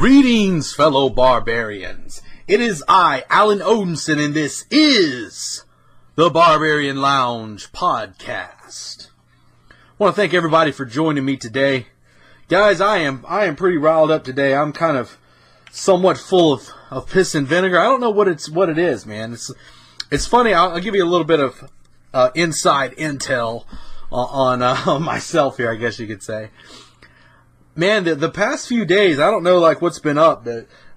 Greetings, fellow barbarians. It is I, Alan Odinson, and this is the Barbarian Lounge podcast. I want to thank everybody for joining me today. Guys, I am pretty riled up today. I'm kind of somewhat full of piss and vinegar. I don't know what it is, man. It's funny. I'll give you a little bit of inside intel on myself here, I guess you could say. Man, the past few days, I don't know like what's been up,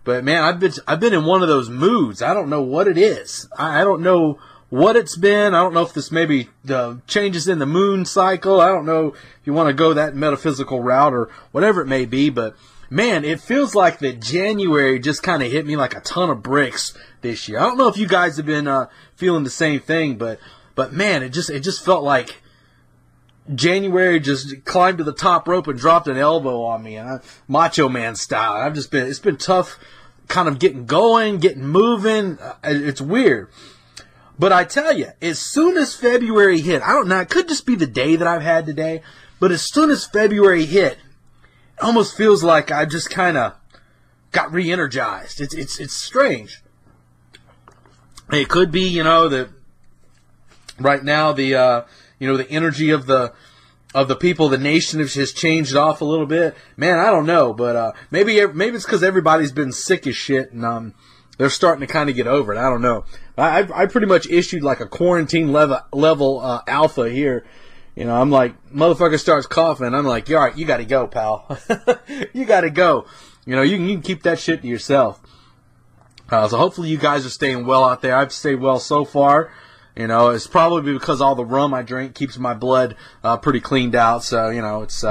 but man, I've been in one of those moods. I don't know what it is. I don't know what it's been. I don't know if this maybe the changes in the moon cycle. I don't know if you want to go that metaphysical route or whatever it may be, but man, it feels like that January just kind of hit me like a ton of bricks this year. I don't know if you guys have been feeling the same thing, but man, it just felt like January just climbed to the top rope and dropped an elbow on me, Macho Man style. It's been tough kind of getting going, getting moving. It's weird. But I tell you, as soon as February hit, I don't know, it could just be the day that I've had today, but as soon as February hit, it almost feels like I just kind of got re-energized. It's strange. It could be, that right now the energy of the people, the nation has changed off a little bit. Man, I don't know, but maybe it's because everybody's been sick as shit, and they're starting to kind of get over it. I don't know. I pretty much issued like a quarantine level alpha here. I'm like, motherfucker starts coughing. I'm like, all right, you got to go, pal. You got to go. You can keep that shit to yourself. So hopefully you guys are staying well out there. I've stayed well so far. It's probably because all the rum I drink keeps my blood pretty cleaned out. So, it's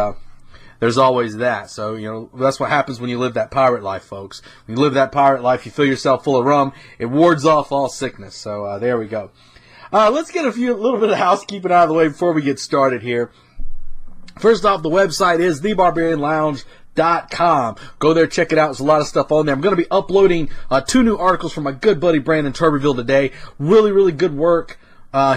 there's always that. So, that's what happens when you live that pirate life, folks. When you live that pirate life, you fill yourself full of rum. It wards off all sickness. So, there we go. Let's get a little bit of housekeeping out of the way before we get started here. First off, the website is thebarbarianlounge.com. Go there, check it out. There's a lot of stuff on there. I'm going to be uploading 2 new articles from my good buddy Brandon Tuberville today. Really, really good work.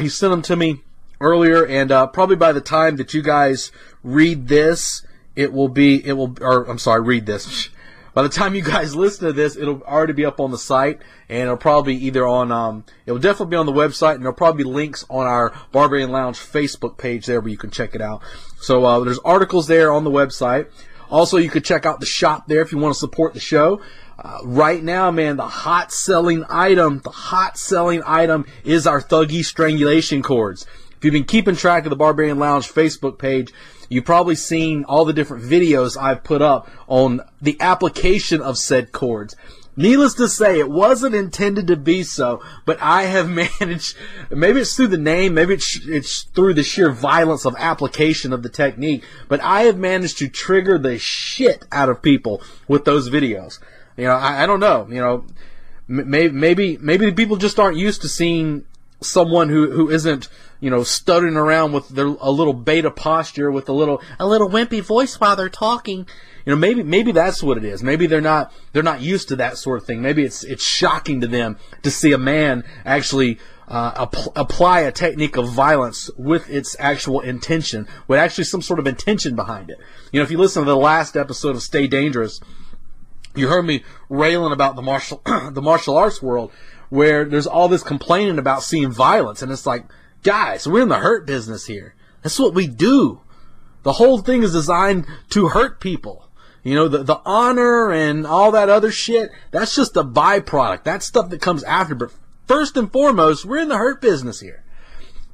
He sent them to me earlier, and probably by the time that you guys read this, read this. By the time you guys listen to this, it'll already be up on the site, and it'll probably either on, it'll definitely be on the website, and there'll probably be links on our Barbarian Lounge Facebook page there where you can check it out. So there's articles there on the website. Also, you could check out the shop there if you want to support the show. Right now, man, the hot selling item is our Thuggy Strangulation Cords. If you've been keeping track of the Barbarian Lounge Facebook page, you've probably seen all the different videos I've put up on the application of said cords. Needless to say, it wasn't intended to be so, but I have managed, maybe it's through the name, maybe it's through the sheer violence of application of the technique, but I have managed to trigger the shit out of people with those videos. I don't know, maybe the people just aren't used to seeing someone who isn't, stuttering around with a little beta posture, with a little wimpy voice while they're talking. Maybe that's what it is. Maybe they're not used to that sort of thing. Maybe it's shocking to them to see a man actually apply a technique of violence with its actual intention, with actually some sort of intention behind it. If you listen to the last episode of Stay Dangerous, you heard me railing about the martial arts world, where there's all this complaining about seeing violence, and it's like, guys, we're in the hurt business here. That's what we do. The whole thing is designed to hurt people. The honor and all that other shit, that's just a byproduct. That's stuff that comes after. But first and foremost, we're in the hurt business here.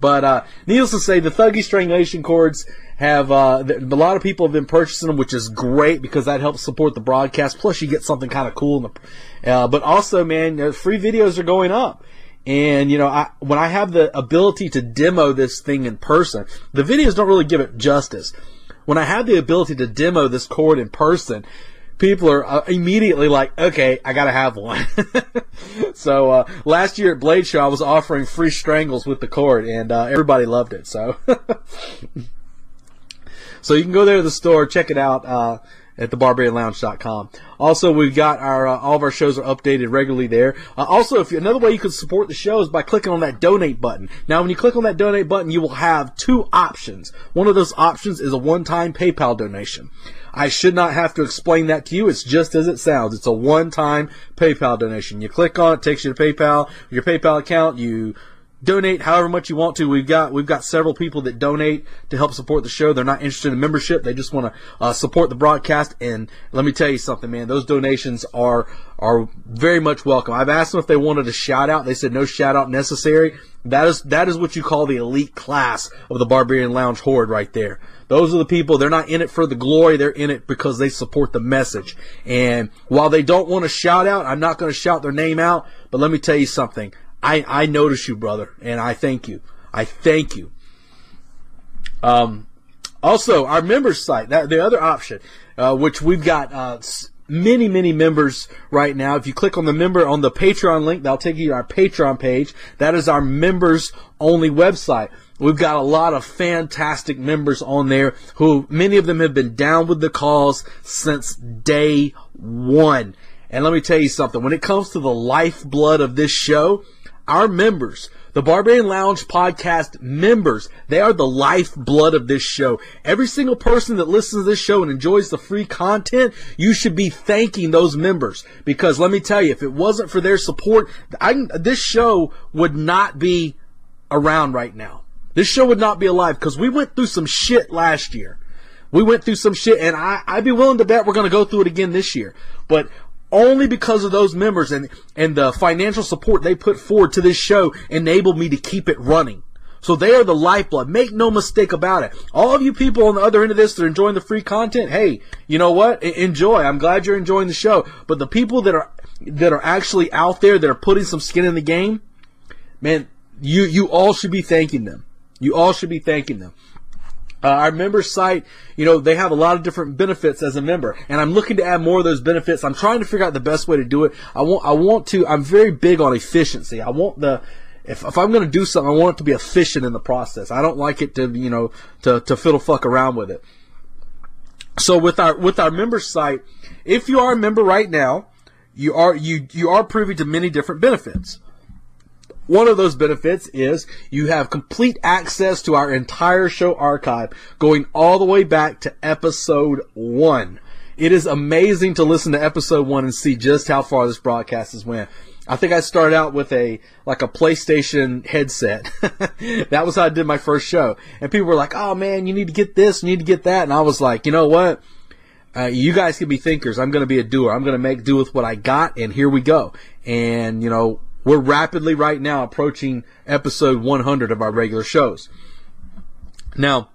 But needless to say, the Thuggy Strangulation Cords have a lot of people have been purchasing them, which is great because that helps support the broadcast. Plus, you get something kind of cool. But also, man, free videos are going up. And, when I have the ability to demo this thing in person, the videos don't really give it justice. When I have the ability to demo this cord in person, people are immediately like, okay, I gotta have one. So, last year at Blade Show, I was offering free strangles with the cord, and everybody loved it, so. So you can go there to the store, check it out. at thebarbarianlounge.com. Also, we've got our all of our shows are updated regularly there. Also, another way you can support the show is by clicking on that donate button. Now, when you click on that donate button, you will have two options. One of those options is a one-time PayPal donation. I should not have to explain that to you. It's just as it sounds. It's a one-time PayPal donation. You click on it, takes you to PayPal, your PayPal account, you donate however much you want to. We've got several people that donate to help support the show. They're not interested in membership. They just want to support the broadcast. And let me tell you something, man. Those donations are very much welcome. I've asked them if they wanted a shout out. They said no shout out necessary. That is what you call the elite class of the Barbarian Lounge horde right there. Those are the people. They're not in it for the glory. They're in it because they support the message. And while they don't want a shout out, I'm not going to shout their name out. But let me tell you something. I notice you, brother, and I thank you. I thank you. Also, our members site, the other option, which we've got many members right now. If you click on the Patreon link, that'll take you to our Patreon page. That is our members only website. We've got a lot of fantastic members on there who many of them have been down with the cause since day one. And let me tell you something. When it comes to the lifeblood of this show, our members, the Barbarian Lounge podcast members, they are the lifeblood of this show. Every single person that listens to this show and enjoys the free content, you should be thanking those members. Because let me tell you, if it wasn't for their support, this show would not be around right now. This show would not be alive because we went through some shit last year. We went through some shit, and I'd be willing to bet we're going to go through it again this year. But only because of those members and the financial support they put forward to this show enabled me to keep it running. So they are the lifeblood. Make no mistake about it. All of you people on the other end of this that are enjoying the free content, hey, you know what? Enjoy. I'm glad you're enjoying the show. But the people that are actually out there that are putting some skin in the game, man, you all should be thanking them. You all should be thanking them. Our member site, they have a lot of different benefits as a member, and I'm looking to add more of those benefits. I'm trying to figure out the best way to do it. I'm very big on efficiency. If I'm going to do something, I want it to be efficient in the process. I don't like it to, to fiddle fuck around with it. So with our member site, if you are a member right now, you are privy to many different benefits. One of those benefits is you have complete access to our entire show archive going all the way back to episode 1. It is amazing to listen to episode 1 and see just how far this broadcast has went. I think I started out with a PlayStation headset. That was how I did my first show. And people were like, oh man, you need to get this, you need to get that. And I was like, you know what? You guys can be thinkers. I'm going to be a doer. I'm going to make do with what I got, and here we go. And, we're rapidly right now approaching episode 100 of our regular shows. Now,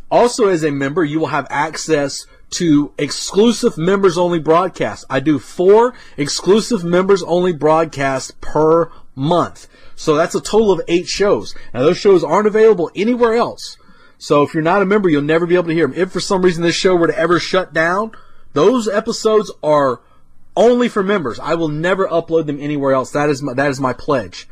also as a member, you will have access to exclusive members-only broadcasts. I do 4 exclusive members-only broadcasts per month. So that's a total of 8 shows. Now, those shows aren't available anywhere else. So if you're not a member, you'll never be able to hear them. If for some reason this show were to ever shut down, those episodes are only for members. I will never upload them anywhere else. That is my pledge.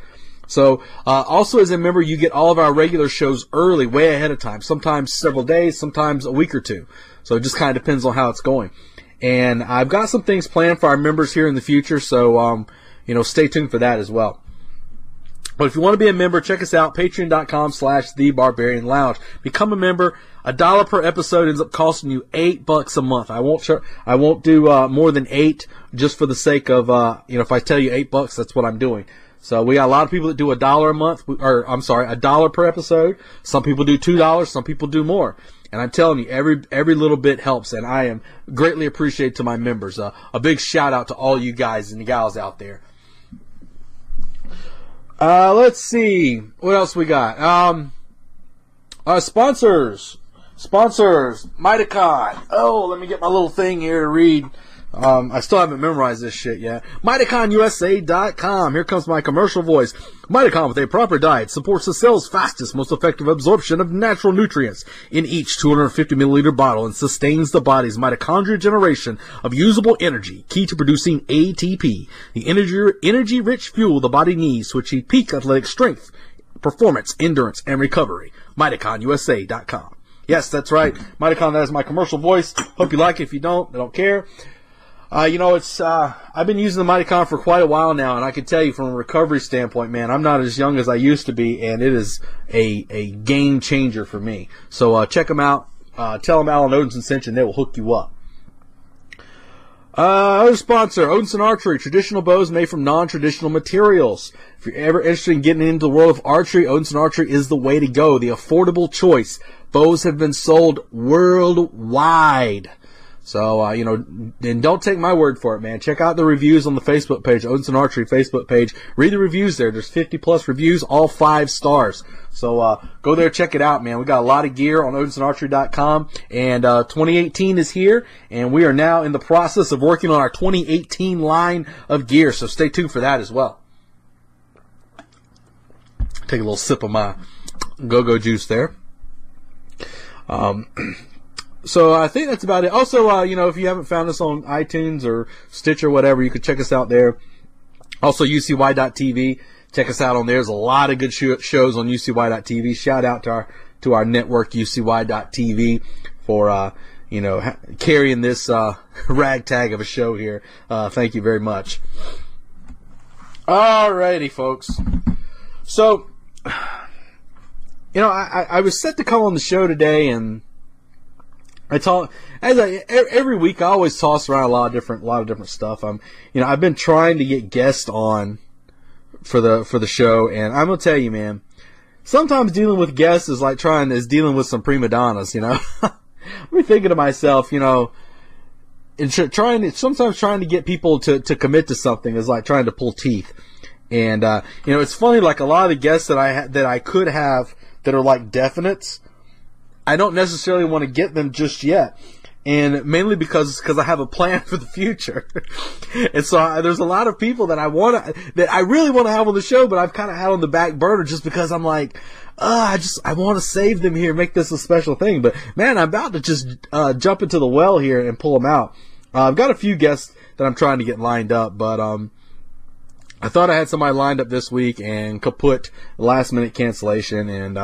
So, also as a member, you get all of our regular shows early, way ahead of time. Sometimes several days, sometimes a week or two. So it just kind of depends on how it's going. And I've got some things planned for our members here in the future. So, stay tuned for that as well. But if you want to be a member, check us out, patreon.com/thebarbarianlounge. Become a member. $1 per episode ends up costing you $8 a month. I won't do more than 8 just for the sake of, if I tell you $8, that's what I'm doing. So we got a lot of people that do $1 a month, $1 per episode. Some people do $2, some people do more. And I'm telling you, every little bit helps, and I am greatly appreciated to my members. A big shout out to all you guys and gals out there. Let's see. What else we got? Sponsors, Mitacon. Oh, let me get my little thing here to read. I still haven't memorized this shit yet. MitoconUSA.com. Here comes my commercial voice. Mitacon, with a proper diet, supports the cell's fastest, most effective absorption of natural nutrients in each 250 milliliter bottle and sustains the body's mitochondrial generation of usable energy, key to producing ATP, the energy-rich fuel the body needs to achieve peak athletic strength, performance, endurance, and recovery. MitoconUSA.com. Yes, that's right. Mightycon, that is my commercial voice. Hope you like it. If you don't, I don't care. I've been using the Mightycon for quite a while now, and I can tell you from a recovery standpoint, man, I'm not as young as I used to be, and it is a game changer for me. So check them out. Tell them Alan Odinson sent you, and they will hook you up. Other sponsor, Odinson Archery, traditional bows made from non-traditional materials. If you're ever interested in getting into the world of archery, Odinson Archery is the way to go. The affordable choice. Bows have been sold worldwide. So, and don't take my word for it, man. Check out the reviews on the Facebook page, Odinson Archery Facebook page. Read the reviews there. There's 50+ reviews, all 5 stars. So, go there, check it out, man. We got a lot of gear on OdinsonArchery.com, and 2018 is here, and we are now in the process of working on our 2018 line of gear, so stay tuned for that as well. Take a little sip of my go-go juice there. So I think that's about it. Also, if you haven't found us on iTunes or Stitch or whatever, you can check us out there. Also, UCY.TV. Check us out on there. There's a lot of good shows on UCY.TV. Shout out to our network, UCY.TV, for, carrying this ragtag of a show here. Thank you very much. Alrighty, folks. So, I was set to come on the show today, and every week I always toss around a lot of different stuff. I've been trying to get guests on for the show, and I'm gonna tell you, man, sometimes dealing with guests is like dealing with some prima donnas, I'm thinking to myself, and sometimes trying to get people to commit to something is like trying to pull teeth. And it's funny, like a lot of the guests that I could have that are like definites, I don't necessarily want to get them just yet, and mainly because I have a plan for the future. And so there's a lot of people that I really want to have on the show, but I've kind of had on the back burner just because I'm like, I want to save them here, make this a special thing. But man, I'm about to just jump into the well here and pull them out. I've got a few guests that I'm trying to get lined up, but I thought I had somebody lined up this week and kaput, last minute cancellation, and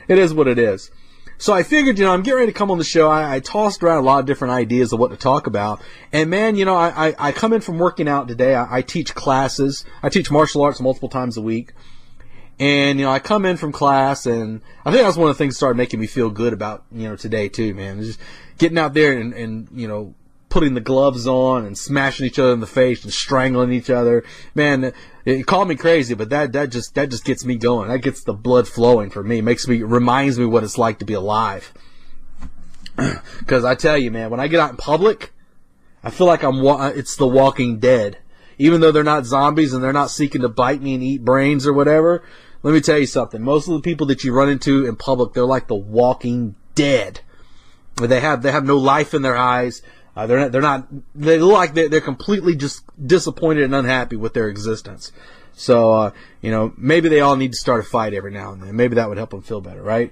it is what it is. So I figured, I'm getting ready to come on the show. I tossed around a lot of different ideas of what to talk about. And man, I come in from working out today. I teach classes. I teach martial arts multiple times a week. And, I come in from class, and I think that's one of the things that started making me feel good about, today too, man. Just getting out there and putting the gloves on and smashing each other in the face and strangling each other. Man, it called me crazy, but that just gets me going. That gets the blood flowing for me. Reminds me what it's like to be alive. Because I tell you, man, when I get out in public, I feel like it's the Walking Dead. Even though they're not zombies and they're not seeking to bite me and eat brains or whatever, let me tell you something. Most of the people that you run into in public, they're like the Walking Dead. They have no life in their eyes. They look like they're completely just disappointed and unhappy with their existence. So, maybe they all need to start a fight every now and then. Maybe that would help them feel better, right?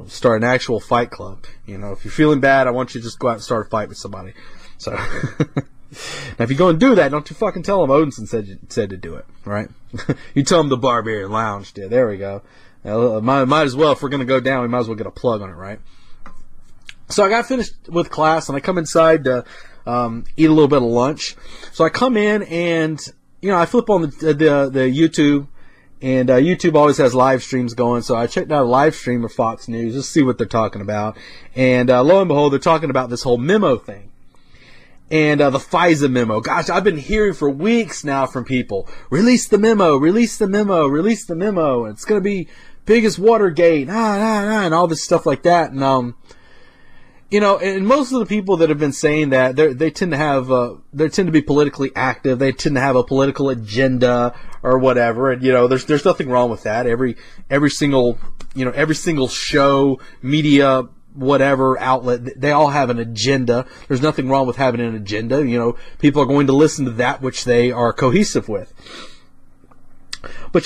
Start an actual fight club. If you're feeling bad, I want you to just go out and start a fight with somebody. So, now if you go and do that, don't you fucking tell them Odinson said to do it, right? You tell them the Barbarian Lounge did. There we go. Might as well, if we're going to go down, we might as well get a plug on it, right? So I got finished with class, and I come inside to eat a little bit of lunch. So I come in, and I flip on the YouTube, and YouTube always has live streams going. So I checked out a live stream of Fox News just to see what they're talking about. And lo and behold, they're talking about this whole Memo thing, and the FISA memo. Gosh, I've been hearing for weeks now from people, release the memo, release the memo, release the memo. It's going to be big as Watergate, and all this stuff like that. And and most of the people that have been saying that, they tend to be politically active. They tend to have a political agenda or whatever. And, there's nothing wrong with that. Every single show, media, whatever outlet, they all have an agenda. There's nothing wrong with having an agenda. People are going to listen to that which they are cohesive with. But,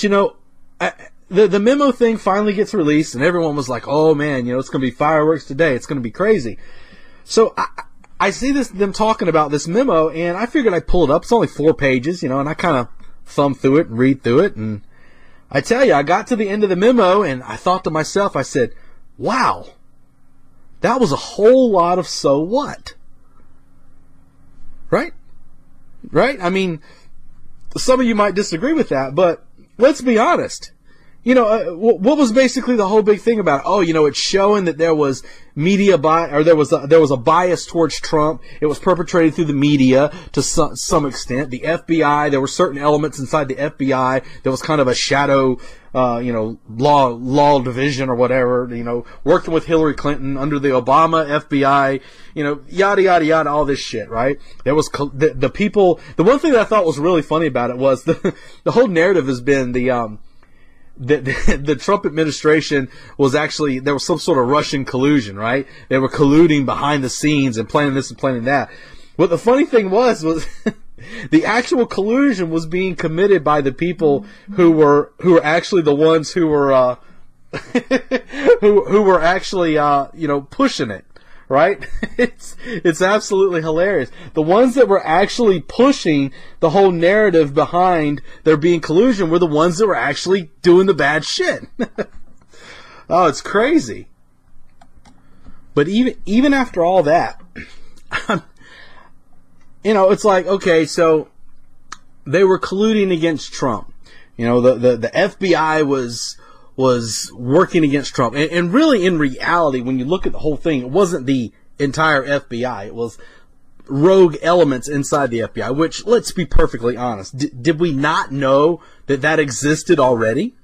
the memo thing finally gets released, and everyone was like, oh man, it's going to be fireworks today. It's going to be crazy. So I see them talking about this memo, and I figured I'd pull it up. It's only 4 pages, and I kind of thumb through it and read through it. And I tell you, I got to the end of the memo, and I thought to myself, I said, wow, that was a whole lot of so what. Right? Right? I mean, some of you might disagree with that, but let's be honest. What was basically the whole big thing about it? Oh, it's showing that there was media there was a bias towards Trump. It was perpetrated through the media to some extent. The FBI, there were certain elements inside the FBI that was kind of a shadow, law division or whatever, working with Hillary Clinton under the Obama FBI, yada, yada, yada, all this shit, right? There was the people, the one thing that I thought was really funny about it was the whole narrative has been the Trump administration was actually, there was some sort of Russian collusion, right? They were colluding behind the scenes and planning this and planning that. What the funny thing was the actual collusion was being committed by the people who were actually the ones who were who were actually pushing it. Right? It's absolutely hilarious. The ones that were actually pushing the whole narrative behind there being collusion were the ones that were actually doing the bad shit. Oh, it's crazy. But even after all that, it's like, okay, so they were colluding against Trump. The FBI was working against Trump. And really, in reality, when you look at the whole thing, it wasn't the entire FBI. It was rogue elements inside the FBI, which, let's be perfectly honest, did we not know that existed already?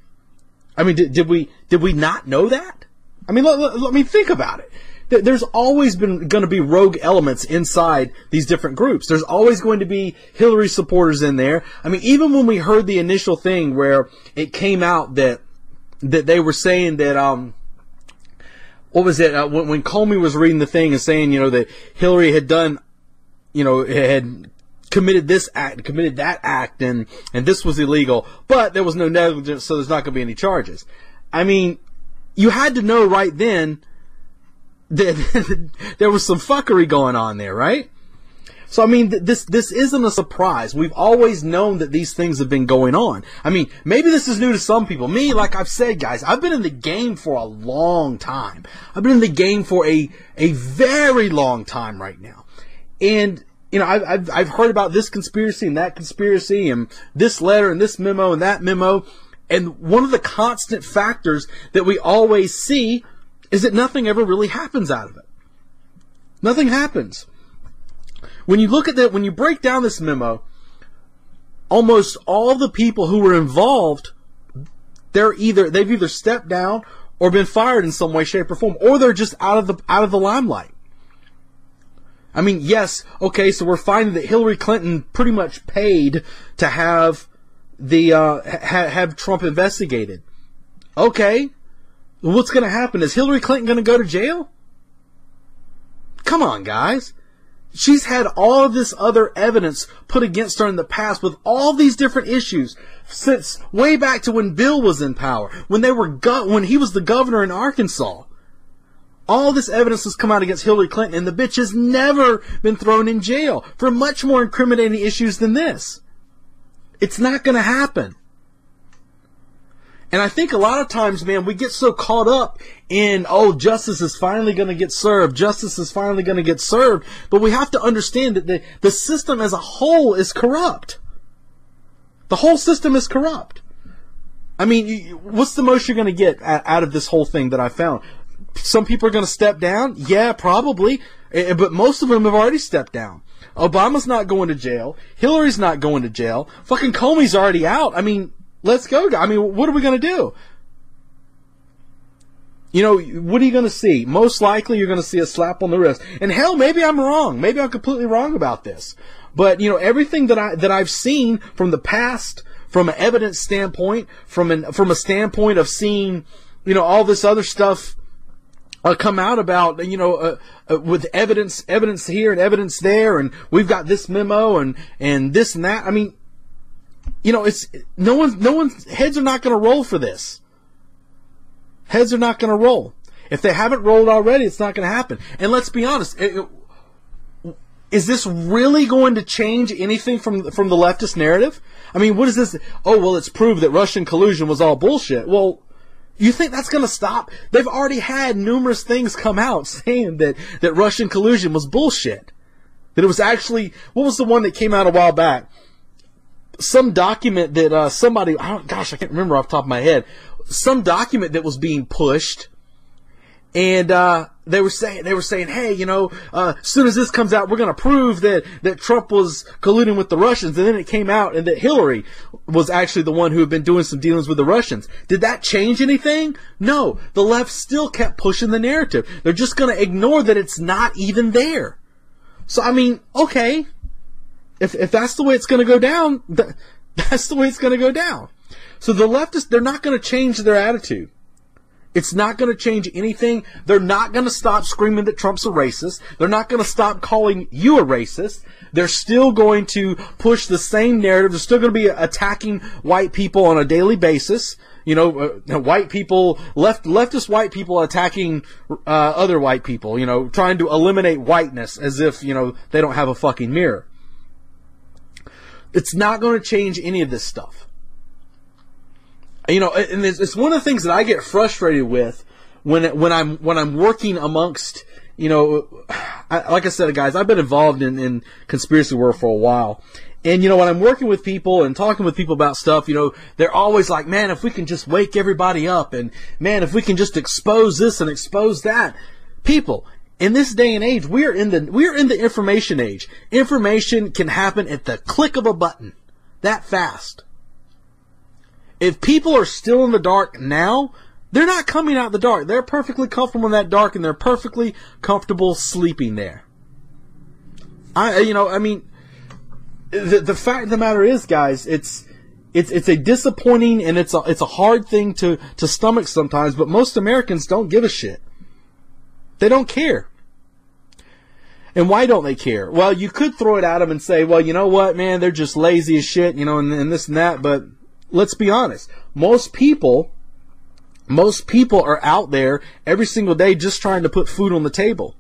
I mean, did we not know that? I mean, let me think about it. There's always going to be rogue elements inside these different groups. There's always going to be Hillary supporters in there. I mean, even when we heard the initial thing where it came out that they were saying that, what was it, when Comey was reading the thing and saying, that Hillary had done, had committed this act, committed that act, and this was illegal, but there was no negligence, so there's not going to be any charges. I mean, you had to know right then that there was some fuckery going on there, right? So, I mean, this isn't a surprise. We've always known that these things have been going on. I mean, maybe this is new to some people. Me, like I've said, guys, I've been in the game for a long time. I've been in the game for a very long time right now. And, I've heard about this conspiracy and that conspiracy and this letter and this memo and that memo. And one of the constant factors that we always see is that nothing ever really happens out of it. Nothing happens. When you look at that, when you break down this memo, almost all the people who were involved, they've either stepped down or been fired in some way, shape, or form, or they're just out of the limelight. I mean, yes, okay, so we're finding that Hillary Clinton pretty much paid to have have Trump investigated. Okay, what's going to happen? Is Hillary Clinton going to go to jail? Come on, guys. She's had all of this other evidence put against her in the past with all these different issues since way back to when Bill was in power, when he was the governor in Arkansas. All this evidence has come out against Hillary Clinton, and the bitch has never been thrown in jail for much more incriminating issues than this. It's not going to happen. And I think a lot of times, man, we get so caught up in, justice is finally going to get served. Justice is finally going to get served. But we have to understand that the system as a whole is corrupt. The whole system is corrupt. I mean, what's the most you're going to get out of this whole thing that I found? Some people are going to step down? Yeah, probably. But most of them have already stepped down. Obama's not going to jail. Hillary's not going to jail. Fucking Comey's already out. I mean, let's go. I mean, what are we going to do? What are you going to see? Most likely you're going to see a slap on the wrist. And hell, maybe I'm wrong. Maybe I'm completely wrong about this. But, everything that I've seen from the past, from an evidence standpoint, from a standpoint of seeing, all this other stuff come out about, with evidence here and evidence there, and we've got this memo and this and that. I mean, it's no one's heads are not going to roll for this. Heads are not going to roll. If they haven't rolled already, it's not going to happen. And let's be honest, is this really going to change anything from the leftist narrative? I mean, what is this? Oh, well, it's proved that Russian collusion was all bullshit. Well, You think that's going to stop? They've already had numerous things come out saying that Russian collusion was bullshit. That it was actually, what was the one that came out a while back? Some document that somebody, I can't remember off the top of my head. Some document that was being pushed, and they were saying, hey, as soon as this comes out, we're going to prove that Trump was colluding with the Russians. And then it came out and that Hillary was actually the one who had been doing some dealings with the Russians. Did that change anything? No. The left still kept pushing the narrative. They're just going to ignore that it's not even there. So, I mean, okay. If that's the way it's going to go down, that's the way it's going to go down. So the leftists, they're not going to change their attitude. It's not going to change anything. They're not going to stop screaming that Trump's a racist. They're not going to stop calling you a racist. They're still going to push the same narrative. They're still going to be attacking white people on a daily basis. White people, leftist white people attacking other white people, trying to eliminate whiteness as if, they don't have a fucking mirror. It's not going to change any of this stuff. And it's one of the things that I get frustrated with when I'm working amongst, like I said, guys, I've been involved in conspiracy work for a while. And, when I'm working with people and talking with people about stuff, they're always like, man, if we can just wake everybody up, and man, if we can just expose this and expose that. People, in this day and age, we're in the information age. Information can happen at the click of a button. That fast. If people are still in the dark now, they're not coming out the dark. They're perfectly comfortable in that dark, and they're perfectly comfortable sleeping there. The fact of the matter is, guys, it's a disappointing and it's a hard thing to stomach sometimes, but most Americans don't give a shit. They don't care. And why don't they care? Well, you could throw it at them and say, well, you know what, man, they're just lazy as shit, and this and that, but let's be honest. Most people are out there every single day just trying to put food on the table.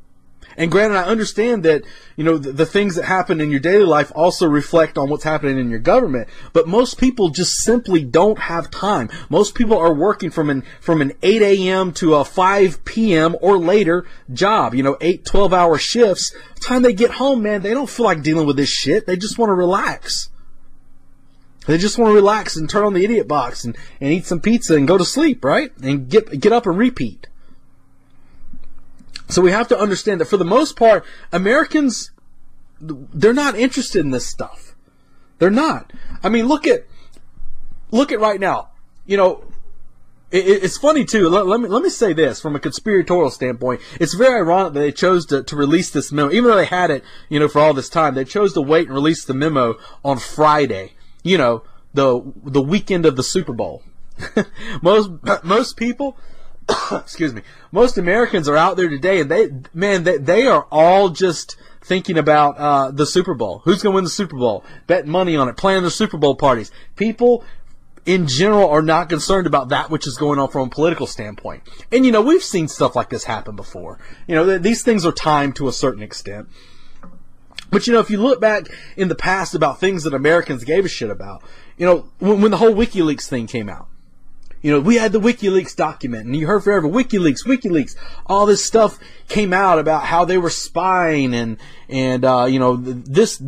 And granted, I understand that, the things that happen in your daily life also reflect on what's happening in your government. But most people just simply don't have time. Most people are working from an 8 a.m. to a 5 p.m. or later job. 8, 12-hour shifts. By the time they get home, man, they don't feel like dealing with this shit. They just want to relax. They just want to relax and turn on the idiot box and eat some pizza and go to sleep, right? And get up and repeat. So we have to understand that for the most part, Americans, they're not interested in this stuff. They're not. I mean, look at right now. It's funny too. Let me say this from a conspiratorial standpoint. It's very ironic that they chose to release this memo, even though they had it, for all this time. They chose to wait and release the memo on Friday. The weekend of the Super Bowl. Most people. Excuse me. Most Americans are out there today, and they are all just thinking about the Super Bowl. Who's going to win the Super Bowl? Betting money on it, planning their Super Bowl parties. People in general are not concerned about that which is going on from a political standpoint. And we've seen stuff like this happen before. These things are timed to a certain extent. But if you look back in the past about things that Americans gave a shit about, when the whole WikiLeaks thing came out. We had the WikiLeaks document, and you heard forever, WikiLeaks. All this stuff came out about how they were spying, and this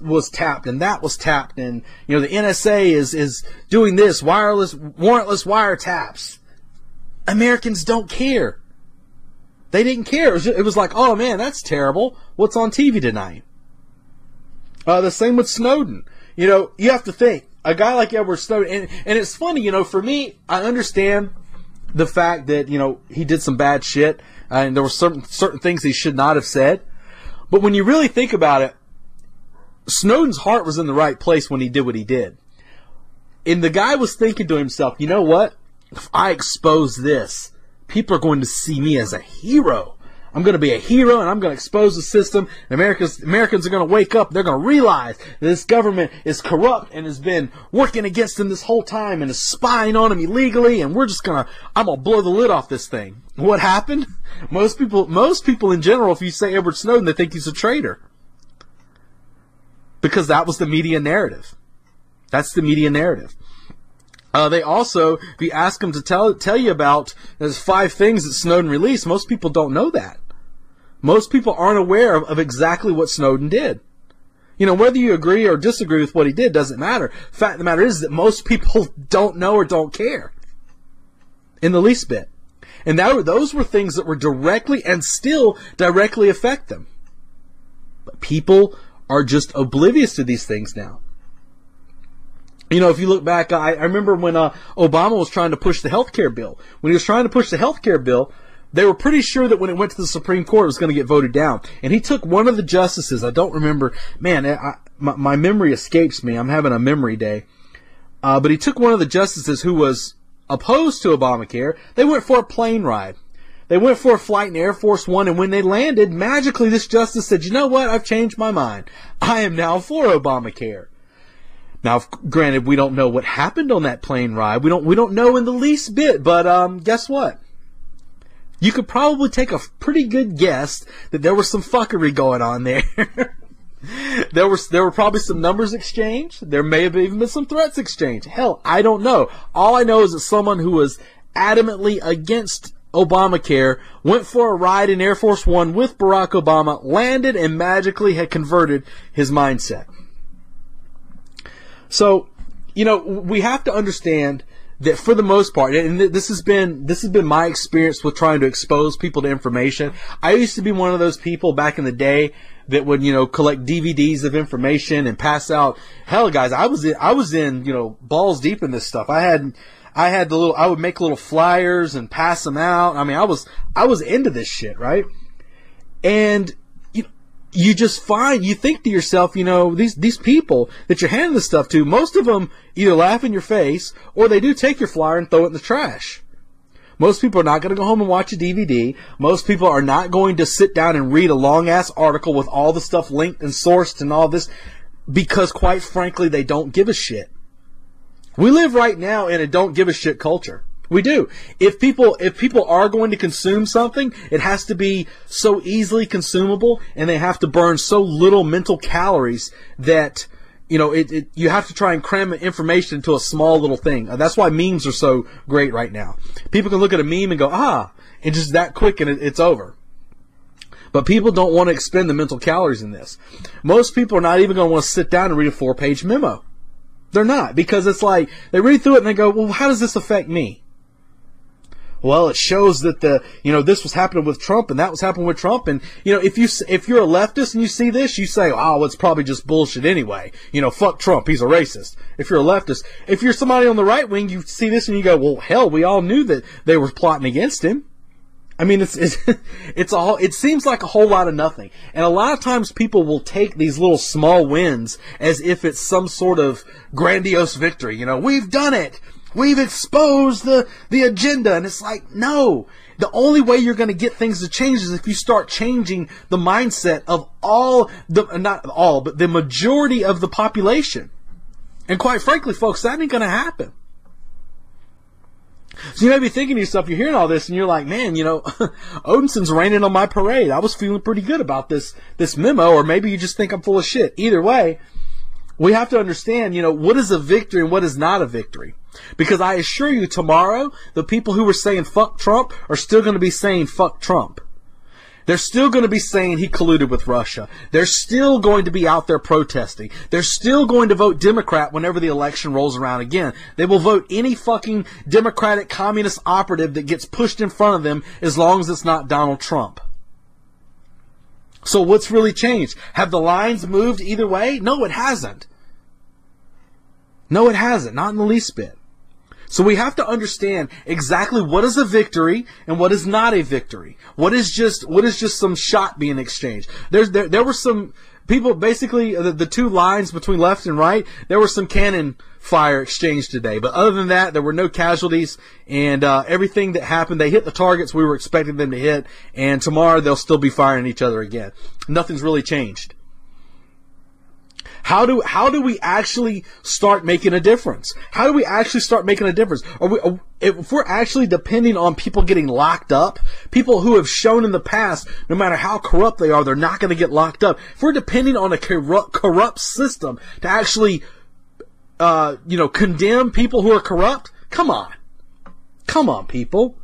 was tapped, and that was tapped, and, the NSA is doing this, warrantless wiretaps. Americans don't care. They didn't care. It was like, oh man, that's terrible. What's on TV tonight? The same with Snowden. You have to think. A guy like Edward Snowden, and it's funny, for me, I understand the fact that, he did some bad shit, and there were certain things he should not have said. But when you really think about it, Snowden's heart was in the right place when he did what he did. And the guy was thinking to himself, you know what? If I expose this, people are going to see me as a hero. I'm going to be a hero, and I'm going to expose the system. Americans are going to wake up. They're going to realize that this government is corrupt and has been working against them this whole time and is spying on them illegally, and I'm going to blow the lid off this thing. What happened? Most people in general, if you say Edward Snowden, they think he's a traitor. Because that was the media narrative. That's the media narrative. They also, if you ask them to tell you about, there's 5 things that Snowden released, most people don't know that. Most people aren't aware of exactly what Snowden did. You know, whether you agree or disagree with what he did doesn't matter. Fact of the matter is that most people don't know or don't care in the least bit. And those were things that were directly and still directly affect them. But people are just oblivious to these things now. You know, if you look back, I remember when Obama was trying to push the healthcare bill. When he was trying to push the healthcare bill, they were pretty sure that when it went to the Supreme Court, it was going to get voted down. And he took one of the justices. I don't remember. Man, my memory escapes me. I'm having a memory day. But he took one of the justices who was opposed to Obamacare. They went for a plane ride. They went for a flight in Air Force One, and when they landed, magically this justice said, you know what? I've changed my mind. I am now for Obamacare. Now, granted, we don't know what happened on that plane ride. We don't know in the least bit, but guess what? You could probably take a pretty good guess that there was some fuckery going on there. There were probably some numbers exchanged. There may have even been some threats exchanged. Hell, I don't know. All I know is that someone who was adamantly against Obamacare went for a ride in Air Force One with Barack Obama, landed, and magically had converted his mindset. So, you know, we have to understand that for the most part, and this has been my experience with trying to expose people to information. I used to be one of those people back in the day that would, you know, collect DVDs of information and pass out. Hell, guys, I was in, you know, balls deep in this stuff. I would make little flyers and pass them out. I mean, I was into this shit, right? And you just you think to yourself, you know, these people that you're handing this stuff to, most of them either laugh in your face or they do take your flyer and throw it in the trash. Most people are not going to go home and watch a DVD. Most people are not going to sit down and read a long-ass article with all the stuff linked and sourced and all this because, quite frankly, they don't give a shit. We live right now in a don't give a shit culture. We do. If people are going to consume something, it has to be so easily consumable, and they have to burn so little mental calories that, you know, you have to try and cram information into a small little thing. That's why memes are so great right now. People can look at a meme and go, and just that quick, and it's over. But people don't want to expend the mental calories in this. Most people are not even going to want to sit down and read a 4-page memo. They're not, because it's like they read through it and they go, well, how does this affect me? Well, it shows that this was happening with Trump and that was happening with Trump. And, you know, if you're a leftist and you see this, you say, oh, it's probably just bullshit anyway. You know, fuck Trump. He's a racist. If you're a leftist, if you're somebody on the right wing, you see this and you go, well, hell, we all knew that they were plotting against him. I mean, it seems like a whole lot of nothing. And a lot of times people will take these little small wins as if it's some sort of grandiose victory. You know, we've done it. We've exposed the agenda. And it's like, no. The only way you're going to get things to change is if you start changing the mindset of not all, but the majority of the population. And quite frankly, folks, that ain't going to happen. So you may be thinking to yourself, you're hearing all this, and you're like, man, you know, Odinson's raining on my parade. I was feeling pretty good about this memo, or maybe you just think I'm full of shit. Either way, we have to understand, you know, what is a victory and what is not a victory. Because I assure you, tomorrow, the people who were saying fuck Trump are still going to be saying fuck Trump. They're still going to be saying he colluded with Russia. They're still going to be out there protesting. They're still going to vote Democrat whenever the election rolls around again. They will vote any fucking Democratic communist operative that gets pushed in front of them as long as it's not Donald Trump. So what's really changed? Have the lines moved either way? No, it hasn't. No, it hasn't. Not in the least bit. So we have to understand exactly what is a victory and what is not a victory. What is just some shot being exchanged. There were some people, basically the two lines between left and right, there was some cannon fire exchanged today. But other than that, there were no casualties, and everything that happened, they hit the targets we were expecting them to hit, and tomorrow they'll still be firing at each other again. Nothing's really changed. How do we actually start making a difference? How do we actually start making a difference? If we're actually depending on people getting locked up, people who have shown in the past, no matter how corrupt they are, they're not going to get locked up. If we're depending on a corrupt system to actually condemn people who are corrupt? Come on, people.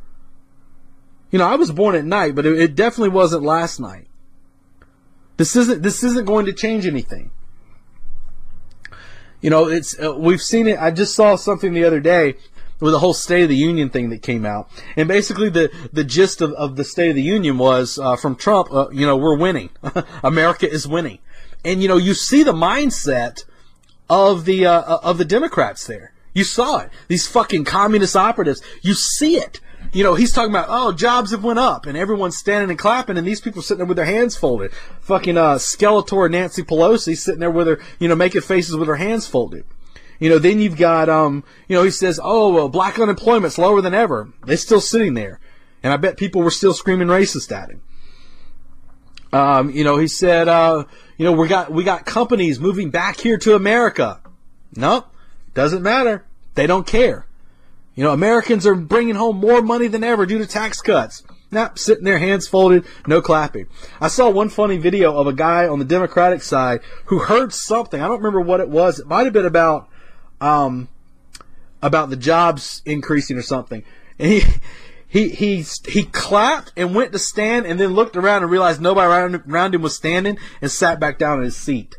I was born at night, but it definitely wasn't last night. This isn't going to change anything. We've seen it. I just saw something the other day with the whole State of the Union thing that came out, and basically the gist of the State of the Union was from Trump. We're winning. America is winning, and you see the mindset of the Democrats there. You saw it. These fucking communist operatives. You see it. He's talking about, jobs have went up, and everyone's standing and clapping, and these people sitting there with their hands folded. Fucking Skeletor Nancy Pelosi sitting there with her, making faces with her hands folded. Then you've got, he says, black unemployment's lower than ever. They're still sitting there. And I bet people were still screaming racist at him. He said, we got companies moving back here to America. Nope. Doesn't matter. They don't care. Americans are bringing home more money than ever due to tax cuts. Nope, sitting there, hands folded, no clapping. I saw one funny video of a guy on the Democratic side who heard something. I don't remember what it was. It might have been about the jobs increasing or something. And he clapped and went to stand and then looked around and realized nobody around him was standing and sat back down in his seat.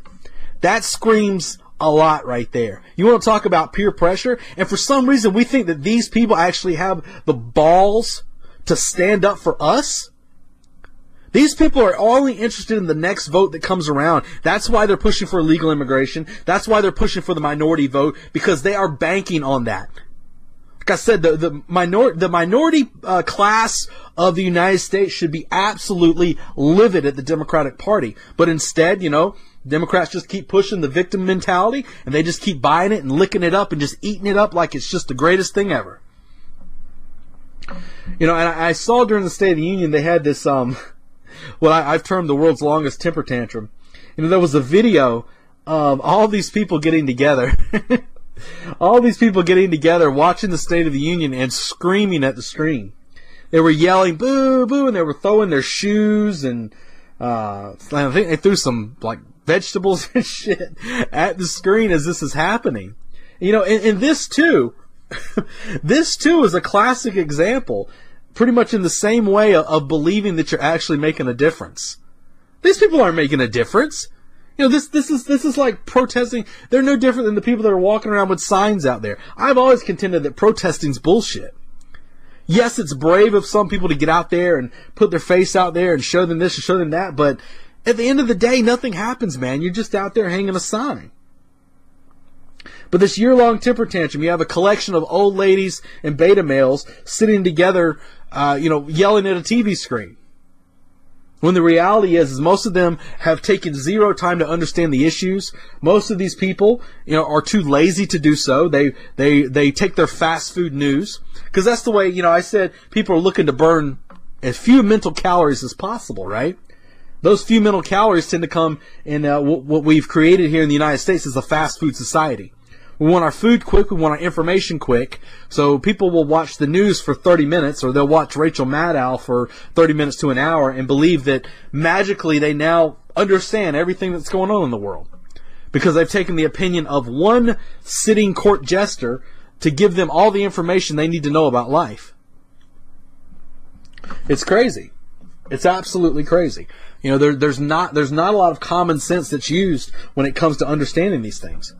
That screams a lot right there. You want to talk about peer pressure? And for some reason, we think that these people actually have the balls to stand up for us. These people are only interested in the next vote that comes around. That's why they're pushing for illegal immigration. That's why they're pushing for the minority vote, because they are banking on that. Like I said, the minority class of the United States should be absolutely livid at the Democratic Party. But instead, Democrats just keep pushing the victim mentality, and they just keep buying it and licking it up and just eating it up like it's just the greatest thing ever. And I saw during the State of the Union they had this what I've termed the world's longest temper tantrum. There was a video of all these people getting together, watching the State of the Union and screaming at the screen. They were yelling "boo, boo," and they were throwing their shoes, and I think they threw some vegetables and shit at the screen as this is happening. And this too is a classic example, pretty much in the same way of believing that you're actually making a difference. These people aren't making a difference. This is like protesting. They're no different than the people that are walking around with signs out there. I've always contended that protesting's bullshit. Yes, it's brave of some people to get out there and put their face out there and show them this and show them that, but at the end of the day, nothing happens, man. You're just out there hanging a sign. But this year-long temper tantrum, you have a collection of old ladies and beta males sitting together, yelling at a TV screen. When the reality is most of them have taken zero time to understand the issues. Most of these people, are too lazy to do so. They take their fast food news. Because that's the way, I said people are looking to burn as few mental calories as possible, right? Those few mental calories tend to come in what we've created here in the United States is a fast food society. We want our food quick. We want our information quick. So people will watch the news for 30 minutes, or they'll watch Rachel Maddow for 30 minutes to an hour and believe that magically they now understand everything that's going on in the world. Because they've taken the opinion of one sitting court jester to give them all the information they need to know about life. It's crazy. It's absolutely crazy. There's not a lot of common sense that's used when it comes to understanding these things.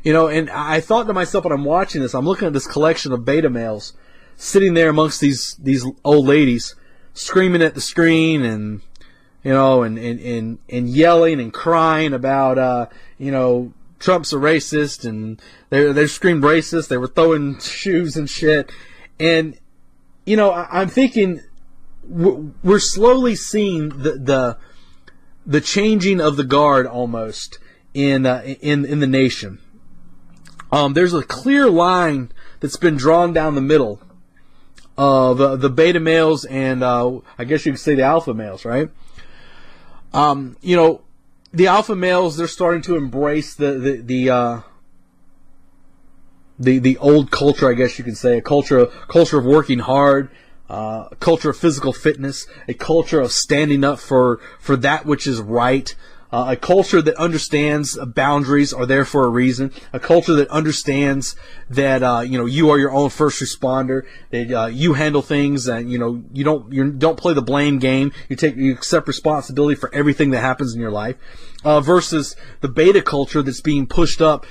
And I thought to myself when I'm watching this, I'm looking at this collection of beta males sitting there amongst these old ladies, screaming at the screen and yelling and crying about Trump's a racist, and they screamed racist. They were throwing shoes and shit, and I'm thinking we're slowly seeing the changing of the guard almost in the nation. There's a clear line that's been drawn down the middle of the beta males and I guess you could say the alpha males, right? The alpha males, they're starting to embrace the old culture, I guess you could say, a culture of working hard, a culture of physical fitness, a culture of standing up for that which is right, A culture that understands boundaries are there for a reason. A culture that understands that you are your own first responder. That you handle things, and you don't play the blame game. You accept responsibility for everything that happens in your life. Versus the beta culture that's being pushed up,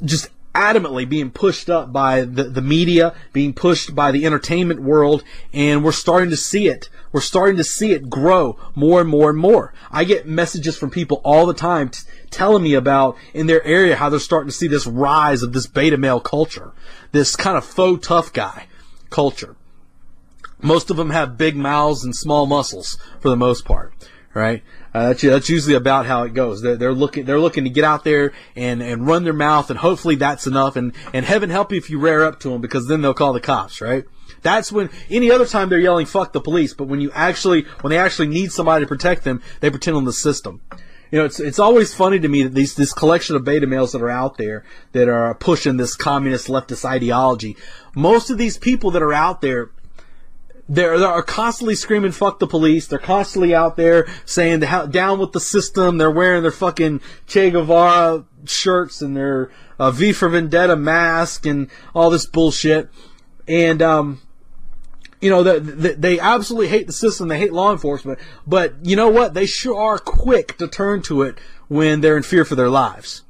just adamantly being pushed up by the media, being pushed by the entertainment world, and we're starting to see it. We're starting to see it grow more and more and more. I get messages from people all the time telling me about in their area how they're starting to see this rise of this beta male culture, this kind of faux tough guy culture. Most of them have big mouths and small muscles for the most part, right? That's usually about how it goes. They're looking to get out there and run their mouth, and hopefully that's enough. And heaven help you if you rear up to them, because then they'll call the cops, right? That's when, any other time they're yelling "fuck the police," but when they actually need somebody to protect them, they pretend on the system. It's always funny to me that this collection of beta males that are out there that are pushing this communist leftist ideology. Most of these people that are out there, they are constantly screaming "fuck the police." They're constantly out there saying down with the system. They're wearing their fucking Che Guevara shirts and their V for Vendetta mask and all this bullshit. And they absolutely hate the system. They hate law enforcement. But you know what? They sure are quick to turn to it when they're in fear for their lives.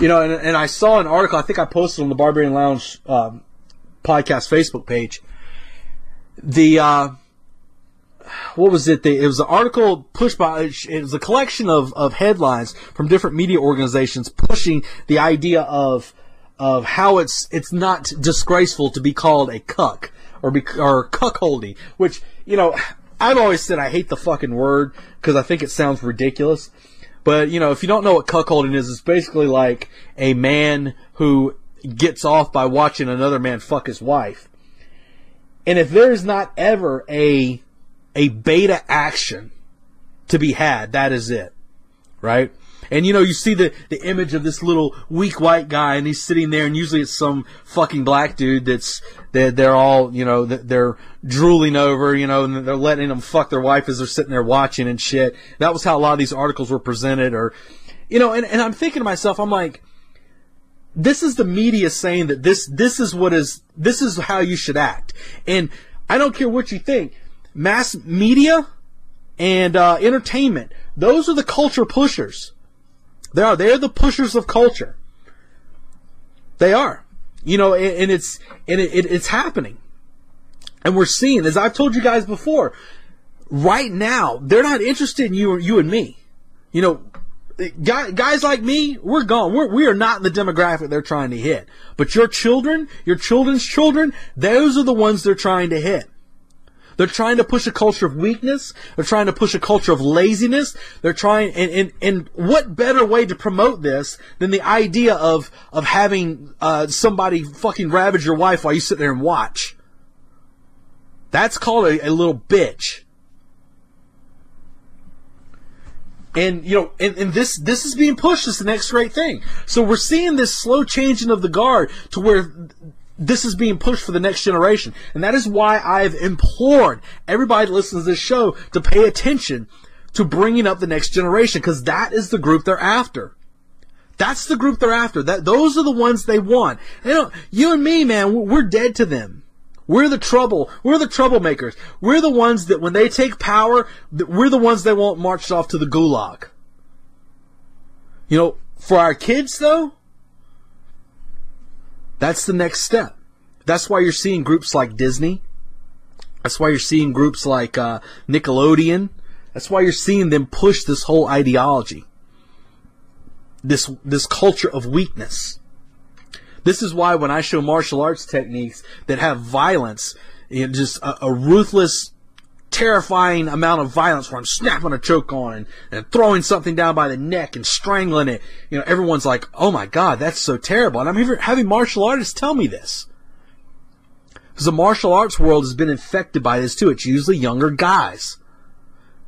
And I saw an article. I think I posted on the Barbarian Lounge podcast Facebook page. What was it? It was an article pushed by, it was a collection of headlines from different media organizations pushing the idea of how it's not disgraceful to be called a cuck or cuckolding, which, I've always said I hate the fucking word because I think it sounds ridiculous. But, if you don't know what cuckolding is, it's basically like a man who gets off by watching another man fuck his wife. And if there's not ever a beta action to be had, that is it, right? And you see the image of this little weak white guy, and he's sitting there, and usually it's some fucking black dude they're all, they're drooling over, and they're letting them fuck their wife as they're sitting there watching and shit. That was how a lot of these articles were presented, or, and I'm thinking to myself, I'm like, this is the media saying that this is how you should act. And I don't care what you think. Mass media and entertainment, those are the culture pushers. They're the pushers of culture. They are. And it's happening. And we're seeing, as I've told you guys before, right now, they're not interested in you and me. Guys like me, we're gone. We are not in the demographic they're trying to hit. But your children, your children's children, those are the ones they're trying to hit. They're trying to push a culture of weakness. They're trying to push a culture of laziness. They're trying, and what better way to promote this than the idea of having somebody fucking ravage your wife while you sit there and watch? That's called a little bitch. And, and this is being pushed as the next great thing. So we're seeing this slow changing of the guard to where this is being pushed for the next generation. And that is why I've implored everybody that listens to this show to pay attention to bringing up the next generation, because that is the group they're after. That's the group they're after. Those are the ones they want. You and me, man, we're dead to them. We're the troublemakers. We're the ones that when they take power, we're the ones they want marched off to the gulag. For our kids, though, that's the next step. That's why you're seeing groups like Disney. That's why you're seeing groups like Nickelodeon. That's why you're seeing them push this whole ideology. This culture of weakness. This is why when I show martial arts techniques that have violence, just a ruthless, terrifying amount of violence where I'm snapping a choke on and throwing something down by the neck and strangling it, everyone's like, oh my God, that's so terrible. And I'm having martial artists tell me this. Because the martial arts world has been infected by this too. It's usually younger guys.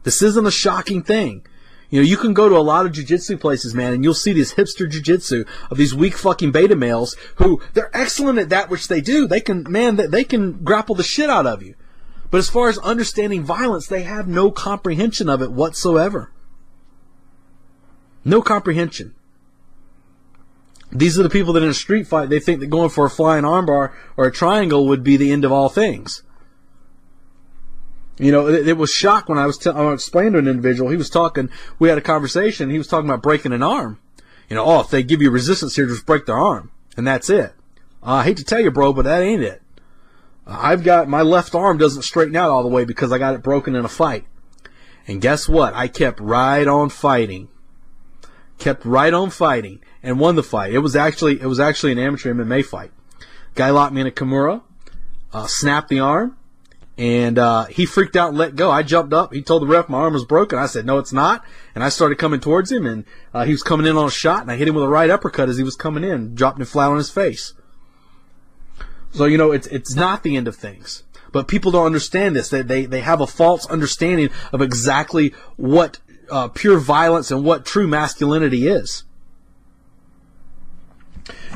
This isn't a shocking thing. You can go to a lot of jiu-jitsu places, man, and you'll see these hipster jiu-jitsu of these weak fucking beta males who, they're excellent at that which they do. They can grapple the shit out of you. But as far as understanding violence, they have no comprehension of it whatsoever. No comprehension. These are the people that in a street fight, they think that going for a flying armbar or a triangle would be the end of all things. You know, it was shock when I was explaining to an individual. He was talking, we had a conversation, he was talking about breaking an arm. You know, oh, if they give you resistance here, just break their arm. And that's it. I hate to tell you, bro, but that ain't it. I've got, my left arm doesn't straighten out all the way because I got it broken in a fight. And guess what? I kept right on fighting. Kept right on fighting and won the fight. It was actually an amateur MMA fight. Guy locked me in a Kimura, snapped the arm, and he freaked out and let go. I jumped up. He told the ref my arm was broken. I said, no, it's not. And I started coming towards him, and he was coming in on a shot, and I hit him with a right uppercut as he was coming in, dropped him flat on his face. So, you know, it's not the end of things. But people don't understand this. They have a false understanding of exactly what pure violence and what true masculinity is.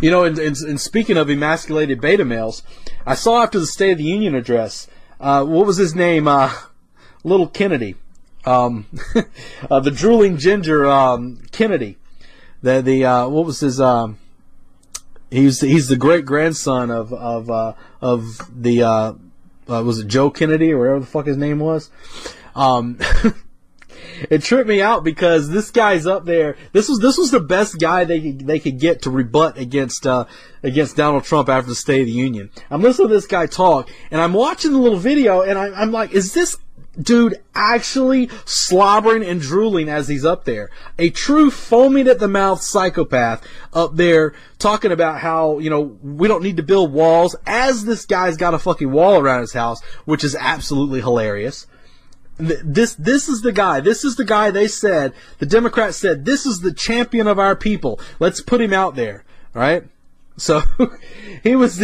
You know, and speaking of emasculated beta males, I saw after the State of the Union address, what was his name? Little Kennedy. The drooling ginger, Kennedy. What was his, he's the great grandson of the, was it Joe Kennedy or whatever the fuck his name was? It tripped me out because this guy's up there. This was the best guy they could get to rebut against Donald Trump after the State of the Union. I'm listening to this guy talk, and I'm watching the little video, and I'm like, is this dude actually slobbering and drooling as he's up there? A true foaming at the mouth psychopath up there talking about how, you know, we don't need to build walls, as this guy's got a fucking wall around his house, which is absolutely hilarious. This is the guy. This is the guy they said, the Democrats said, this is the champion of our people. Let's put him out there, right? So he was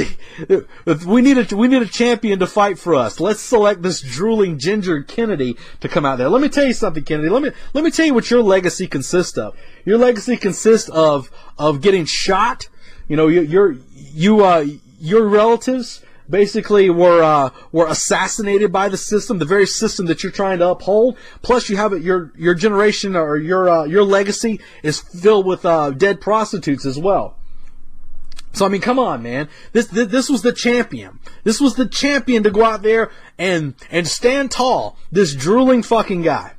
we need a champion to fight for us. Let's select this drooling ginger Kennedy to come out there. Let me tell you something, Kennedy. Let me tell you what your legacy consists of. Your legacy consists of getting shot. You know, your relatives basically were assassinated by the system, the very system that you're trying to uphold. Plus, you have your generation or your legacy is filled with dead prostitutes as well. So I mean, come on, man. This was the champion. This was the champion to go out there and stand tall. This drooling fucking guy.